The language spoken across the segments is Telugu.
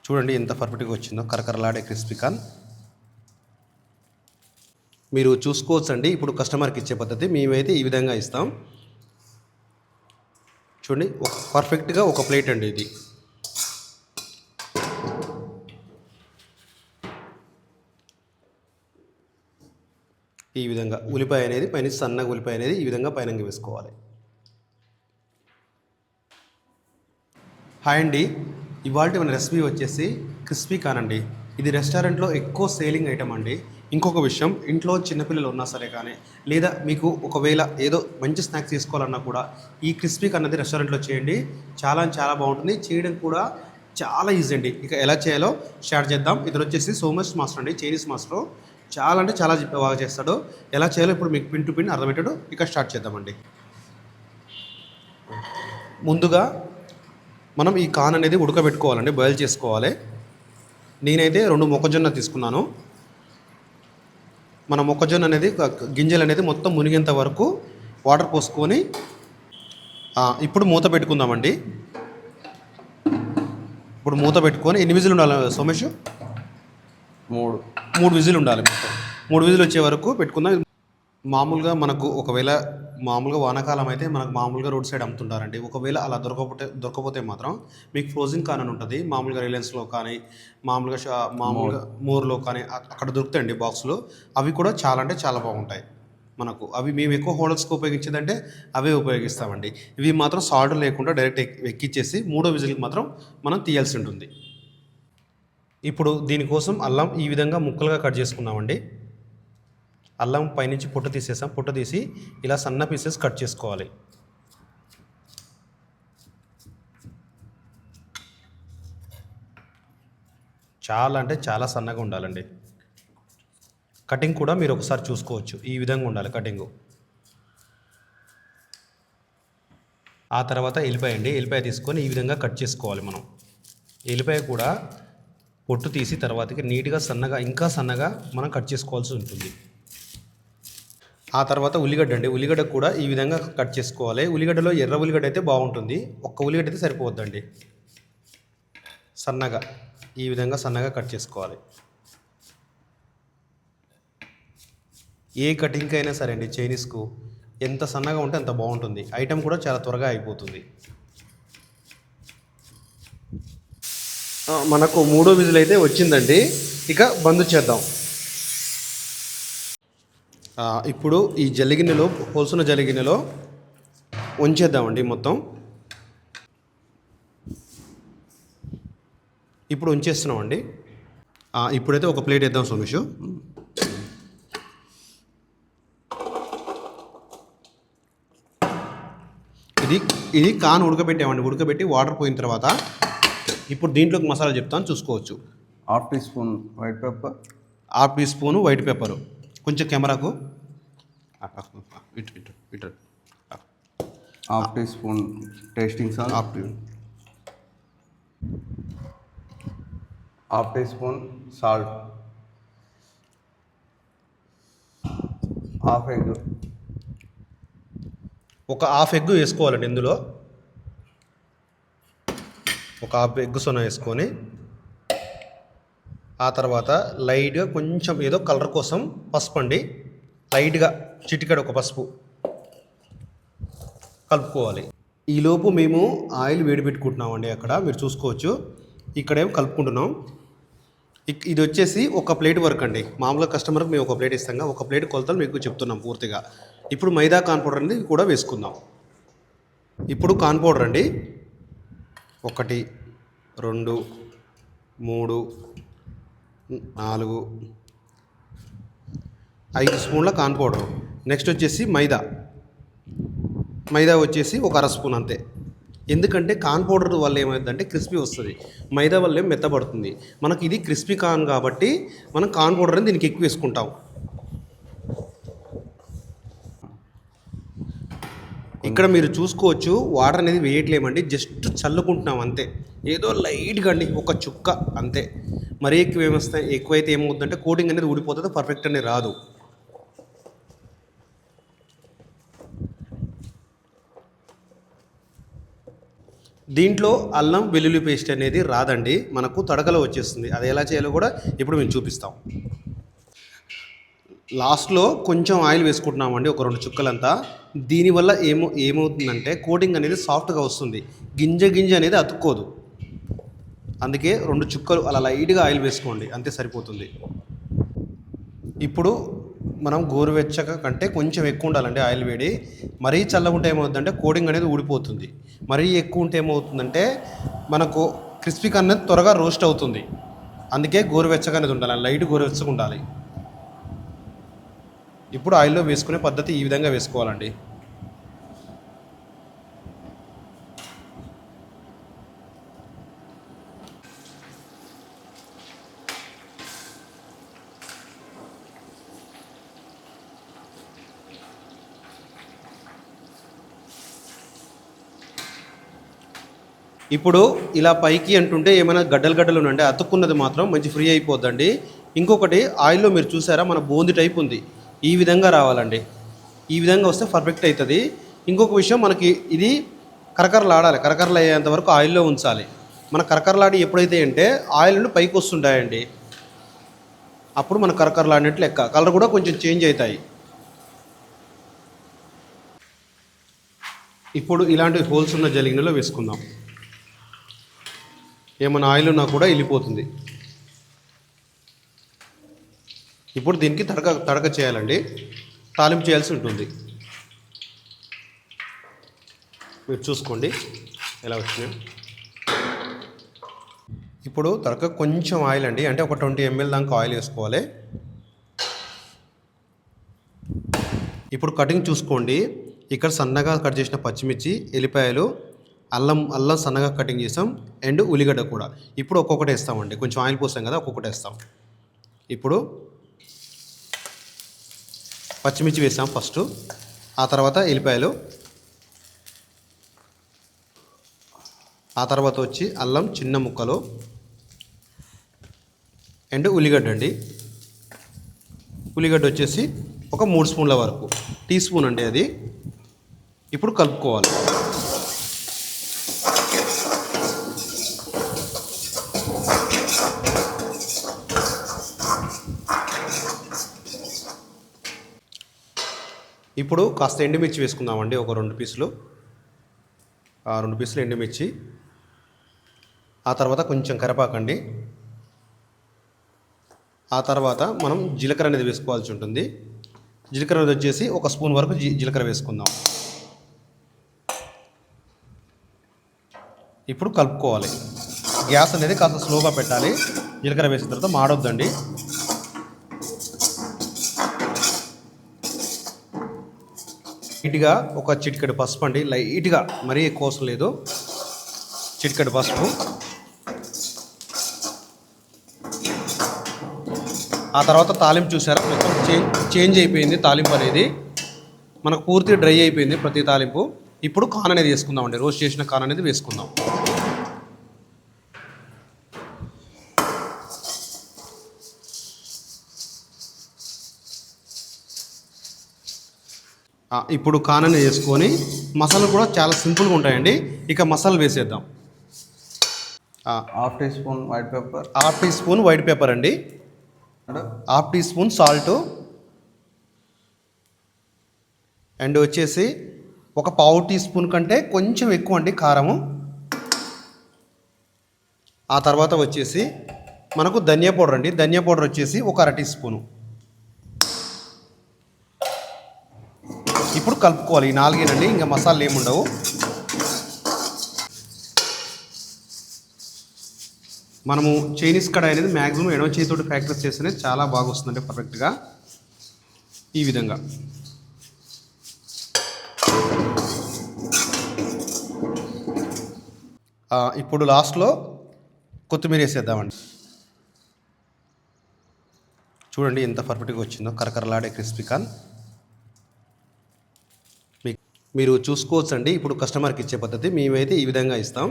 చూడండి ఎంత పర్ఫెక్ట్గా వచ్చిందో కరకరలాడే క్రిస్పీ కార్న్. మీరు చూసుకోవచ్చండి. ఇప్పుడు కస్టమర్కి ఇచ్చే పద్ధతి మేమైతే ఈ విధంగా ఇస్తాం. చూడండి పర్ఫెక్ట్గా ఒక ప్లేట్ అండి ఇది. ఈ విధంగా ఉల్లిపాయ అనేది పైన సన్నగా ఉల్లిపాయ అనేది ఈ విధంగా పైన వేసుకోవాలి. హాయ్ అండి, ఇవాళ మన రెసిపీ వచ్చేసి క్రిస్పీ కార్న్ అండి. ఇది రెస్టారెంట్లో ఎక్కువ సేలింగ్ ఐటమ్ అండి. ఇంకొక విషయం, ఇంట్లో చిన్నపిల్లలు ఉన్నా సరే కానీ, లేదా మీకు ఒకవేళ ఏదో మంచి స్నాక్స్ తీసుకోవాలన్నా కూడా ఈ క్రిస్పీ కార్న్ అనేది రెస్టారెంట్లో చేయండి. చాలా చాలా బాగుంటుంది. చేయడం కూడా చాలా ఈజీ అండి. ఇక ఎలా చేయాలో స్టార్ట్ చేద్దాం. ఇతను వచ్చేసి సోమస్ మాస్టర్ అండి, చైనీస్ మాస్టర్. చాలా అంటే చాలా బాగా చేస్తాడు. ఎలా చేయాలో ఇప్పుడు మీకు పిన్ టు పిన్ అర్థమయ్యేటట్టు ఇక స్టార్ట్ చేద్దామండి. ముందుగా మనం ఈ కార్న్ అనేది ఉడకబెట్టుకోవాలండి, బాయిల్ చేసుకోవాలి. నేనైతే 2 మొక్కజొన్న తీసుకున్నాను. మన మొక్కజొన్న అనేది గింజలు అనేది మొత్తం మునిగేంత వరకు వాటర్ పోసుకొని ఇప్పుడు మూత పెట్టుకుందామండి. ఇప్పుడు మూత పెట్టుకొని ఎన్ని విజిల్ ఉండాలి సోమేష్? 3 విజిల్ ఉండాలి. మొత్తం 3 విజిల్ వచ్చే వరకు పెట్టుకుందాం. మామూలుగా మనకు ఒకవేళ మామూలుగా వానాకాలం అయితే మనకు మామూలుగా రోడ్ సైడ్ అమ్ముతుంటారండి. ఒకవేళ అలా దొరకపోతే మాత్రం మీకు ఫ్రోజన్ కార్న్ అని ఉంటుంది. మామూలుగా రిలయన్స్లో కానీ మామూలుగా మోర్లో కానీ అక్కడ దొరుకుతాయండి బాక్సులు. అవి కూడా చాలా అంటే చాలా బాగుంటాయి మనకు. అవి మేము ఎక్కువ హోటల్స్కి ఉపయోగించేదంటే అవే ఉపయోగిస్తామండి. ఇవి మాత్రం సాల్ట్ లేకుండా డైరెక్ట్ ఎక్కిచ్చేసి 3వ విజిల్కి మాత్రం మనం తీయాల్సి ఉంటుంది. ఇప్పుడు దీనికోసం అల్లం ఈ విధంగా ముక్కలుగా కట్ చేసుకున్నామండి. అల్లం పైనుంచి పొట్టు తీసేసాం. పొట్టు తీసి ఇలా సన్న పీసెస్ కట్ చేసుకోవాలి. చాలా అంటే చాలా సన్నగా ఉండాలండి. కటింగ్ కూడా మీరు ఒకసారి చూసుకోవచ్చు. ఈ విధంగా ఉండాలి కటింగు. ఆ తర్వాత ఎల్లిపాయ అండి. ఎల్లిపాయ తీసుకొని ఈ విధంగా కట్ చేసుకోవాలి మనం. ఎల్లిపాయ కూడా పొట్టు తీసి తర్వాతకి నీట్గా సన్నగా ఇంకా సన్నగా మనం కట్ చేసుకోవాల్సి ఉంటుంది. ఆ తర్వాత ఉల్లిగడ్డ అండి. ఉల్లిగడ్డ కూడా ఈ విధంగా కట్ చేసుకోవాలి. ఉల్లిగడ్డలో ఎర్ర ఉల్లిగడ్డ అయితే బాగుంటుంది. ఒక్క ఉల్లిగడ్డ అయితే సరిపోవద్దండి. సన్నగా ఈ విధంగా సన్నగా కట్ చేసుకోవాలి. ఏ కటింగ్కి అయినా సరే అండి చైనీస్కు ఎంత సన్నగా ఉంటే అంత బాగుంటుంది. ఐటెం కూడా చాలా త్వరగా అయిపోతుంది. మనకు 3వ విజిల్ అయితే వచ్చిందండి. ఇక బంద్ చేద్దాం. ఇప్పుడు ఈ జల్లిగిన్నెలో పోల్సున్న జల్లిగిన్నెలో ఉంచేద్దామండి మొత్తం. ఇప్పుడు ఉంచేస్తున్నామండి. ఇప్పుడైతే ఒక ప్లేట్ వేద్దాం సోమేష్. ఇది కార్న్ ఉడకబెట్టామండి. ఉడకబెట్టి వాటర్ పోయిన తర్వాత ఇప్పుడు దీంట్లోకి మసాలా చెప్తాను, చూసుకోవచ్చు. Half teaspoon white pepper, half teaspoon white pepper. కొంచెం కెమెరాకు ఇటు half teaspoon tasting salt, half teaspoon salt, half egg, ఒక హాఫ్ ఎగ్ వేసుకోవాలండి. ఇందులో ఒక హాఫ్ ఎగ్ సొన వేసుకొని ఆ తర్వాత లైట్గా కొంచెం ఏదో కలర్ కోసం పసుపు అండి, లైట్గా చిటికెడు ఒక పసుపు కలుపుకోవాలి. ఈలోపు మేము ఆయిల్ వేడి పెట్టుకుంటున్నామండి. అక్కడ మీరు చూసుకోవచ్చు. ఇక్కడేమో కలుపుకుంటున్నాం. ఇది వచ్చేసి ఒక ప్లేట్ వరకు అండి. మామూలుగా కస్టమర్కి మేము ఒక ప్లేట్ ఇస్తాం. ఒక ప్లేట్ కొలతలు మీకు చెప్తున్నాం పూర్తిగా. ఇప్పుడు మైదా కార్న్ పౌడర్ అనేది కూడా వేసుకుందాం. ఇప్పుడు కార్న్ పౌడర్ అండి. 1 2 3 4 5 స్పూన్ల కార్న్ పౌడర్. నెక్స్ట్ వచ్చేసి మైదా వచ్చేసి ఒక అర స్పూన్ అంతే. ఎందుకంటే కార్న్ పౌడర్ వల్ల ఏమైందంటే క్రిస్పీ వస్తుంది, మైదా వల్ల ఏం మెత్తబడుతుంది. మనకి ఇది క్రిస్పీ కార్న్ కాబట్టి మనం కార్న్ పౌడర్ అనేది దీనికి ఎక్కువ వేసుకుంటాం. ఇక్కడ మీరు చూసుకోవచ్చు, వాటర్ అనేది వేయట్లేమండి, జస్ట్ చల్లుకుంటున్నాం అంతే. ఏదో లైట్గా అండి, ఒక చుక్క అంతే. మరీ ఎక్కువైతే ఏమవుతుందంటే కోటింగ్ అనేది ఊడిపోతుంది, పర్ఫెక్ట్ అనేది రాదు. దీంట్లో అల్లం వెల్లుల్లి పేస్ట్ అనేది రాదండి, మనకు తడకలో వచ్చేస్తుంది. అది ఎలా చేయాలో కూడా ఇప్పుడు మేము చూపిస్తాం. లాస్ట్లో కొంచెం ఆయిల్ వేసుకుంటున్నామండి, ఒక 2 చుక్కలంతా. దీనివల్ల ఏమవుతుందంటే కోటింగ్ అనేది సాఫ్ట్గా వస్తుంది, గింజ అనేది అతుక్కోదు. అందుకే 2 చుక్కలు అలా లైట్గా ఆయిల్ వేసుకోండి, అంతే సరిపోతుంది. ఇప్పుడు మనం గోరువెచ్చగా కంటే కొంచెం ఎక్కువ ఉండాలండి ఆయిల్ వేడి. మరీ చల్లగా ఉంటే ఏమవుతుందంటే కోటింగ్ అనేది ఊడిపోతుంది. మరీ ఎక్కువ ఉంటే ఏమవుతుందంటే మనకు క్రిస్పీగా అనేది త్వరగా రోస్ట్ అవుతుంది. అందుకే గోరువెచ్చగా అనేది ఉండాలి, లైట్ గోరువెచ్చగా ఉండాలి. ఇప్పుడు ఆయిల్లో వేసుకునే పద్ధతి ఈ విధంగా వేసుకోవాలండి. ఇప్పుడు ఇలా పైకి అంటుంటే ఏమైనా గడ్డలు ఉంటే అతుక్కున్నది మాత్రం మంచి ఫ్రీ అయిపోద్దండి. ఇంకొకటి ఆయిల్లో మీరు చూసారా, మన బూందీ టైప్ ఉంది, ఈ విధంగా రావాలండి. ఈ విధంగా వస్తే పర్ఫెక్ట్ అవుతుంది. ఇంకొక విషయం, మనకి ఇది కరకరలాడాలి, కరకరలు అయ్యేంత వరకు ఆయిల్లో ఉంచాలి. మన కరకరలాడి ఎప్పుడైతే అంటే ఆయిల్ నుండి పైకి వస్తుంటాయండి, అప్పుడు మన కరకరలాడినట్లు లెక్క. కలర్ కూడా కొంచెం చేంజ్ అవుతాయి. ఇప్పుడు ఇలాంటి హోల్స్ ఉన్న జలిగినలో వేసుకుందాం. ఏమైనా ఆయిల్ ఉన్నా కూడా వెళ్ళిపోతుంది. ఇప్పుడు దీనికి తడక చేయాలండి, తాలింపు చేయాల్సి ఉంటుంది. మీరు చూసుకోండి ఎలా వచ్చినాయి. ఇప్పుడు తడక కొంచెం ఆయిల్ అండి, అంటే ఒక 20 ml దాకా ఆయిల్ వేసుకోవాలి. ఇప్పుడు కటింగ్ చూసుకోండి, ఇక్కడ సన్నగా కట్ చేసిన పచ్చిమిర్చి, ఎల్లిపాయలు, అల్లం సన్నగా కటింగ్ చేసాం, అండ్ ఉల్లిగడ్డ కూడా. ఇప్పుడు ఒక్కొక్కటి వేస్తామండి, కొంచెం ఆయిల్ పోసాం కదా, ఒక్కొక్కటి వేస్తాం. ఇప్పుడు పచ్చిమిర్చి వేసాం ఫస్ట్, ఆ తర్వాత ఎల్లిపాయలు, ఆ తర్వాత వచ్చి అల్లం చిన్న ముక్కలు, అండ్ ఉల్లిగడ్డ అండి. ఉల్లిగడ్డ వచ్చేసి ఒక 3 స్పూన్ల వరకు, టీ స్పూన్ అండి అది. ఇప్పుడు కలుపుకోవాలి. ఇప్పుడు కాస్త ఎండుమిర్చి వేసుకుందామండి, ఒక 2 పీసులు. 2 పీసులు ఎండుమిర్చి, ఆ తర్వాత కొంచెం కరివేపాకండి. ఆ తర్వాత మనం జీలకర్ర అనేది వేసుకోవాల్సి ఉంటుంది. జీలకర్ర అనేది వచ్చేసి 1 స్పూన్ వరకు జీలకర్ర వేసుకుందాం. ఇప్పుడు కలుపుకోవాలి. గ్యాస్ అనేది కాస్త స్లోగా పెట్టాలి, జీలకర్ర వేసిన తర్వాత మాడొద్దండి. లైట్గా ఒక చిటికెడు పసుపు అండి, లైట్గా, మరీ ఎక్కువ అవసరం లేదు, చిటికెడు పసుపు. ఆ తర్వాత తాలింపు చూసారా, మొత్తం చేంజ్ అయిపోయింది తాలింపు అనేది, మనకు పూర్తిగా డ్రై అయిపోయింది ప్రతి తాలింపు. ఇప్పుడు కాన్ అనేది వేసుకుందామండి, రోస్ట్ చేసిన కాన్ అనేది వేసుకుందాం. ఇప్పుడు కాన్ అనేది వేసుకొని, మసాలాలు కూడా చాలా సింపుల్గా ఉంటాయండి. ఇక మసాలా వేసేద్దాం. Half teaspoon white pepper, half teaspoon white pepper అండి, half teaspoon salt, and వచ్చేసి ఒక పావు టీ స్పూన్ కంటే కొంచెం ఎక్కువ అండి కారము. ఆ తర్వాత వచ్చేసి మనకు ధనియా పౌడర్ అండి, ధనియా పౌడర్ వచ్చేసి ఒక 1/2 టీ స్పూను. ఇప్పుడు కలుపుకోవాలి. ఈ 4 ఇంకా మసాలాలు ఏముండవు. మనము చైనీస్ కడాయి అనేది మ్యాక్సిమం ఎడవ చేతితోటి ప్రాక్టీస్ చేస్తేనే చాలా బాగా వస్తుందండి పర్ఫెక్ట్గా. ఈ విధంగా ఇప్పుడు లాస్ట్లో కొత్తిమీర వేసేద్దామండి. చూడండి ఎంత పర్ఫెక్ట్గా వచ్చిందో, కరకరలాడే క్రిస్పీ కార్న్. మీరు చూసుకోవచ్చండి. ఇప్పుడు కస్టమర్కి ఇచ్చే పద్ధతి మేమైతే ఈ విధంగా ఇస్తాం.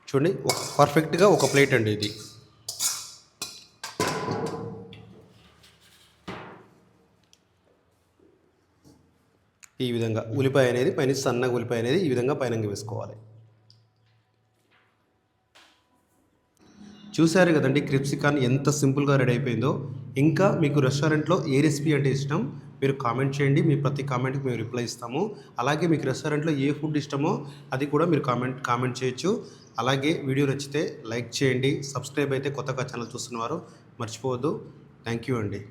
చూడండి పర్ఫెక్ట్గా ఒక ప్లేట్ అండి ఇది. ఈ విధంగా ఉల్లిపాయ అనేది పైన సన్నగా ఉల్లిపాయ అనేది ఈ విధంగా పైన వేసుకోవాలి. చూశారు కదండి క్రిప్సికాన్ ఎంత సింపుల్గా రెడీ అయిపోయిందో. ఇంకా మీకు రెస్టారెంట్లో ఏ రెసిపీ అంటే ఇష్టం మీరు కామెంట్ చేయండి. మీ ప్రతి కామెంట్కి మేము రిప్లై ఇస్తాము. అలాగే మీకు రెస్టారెంట్లో ఏ ఫుడ్ ఇష్టమో అది కూడా మీరు కామెంట్ చేయొచ్చు. అలాగే వీడియో నచ్చితే లైక్ చేయండి. సబ్స్క్రైబ్ అయితే కొత్తగా ఛానల్ చూస్తున్నవారు మర్చిపోవద్దు. థ్యాంక్ యూ అండి.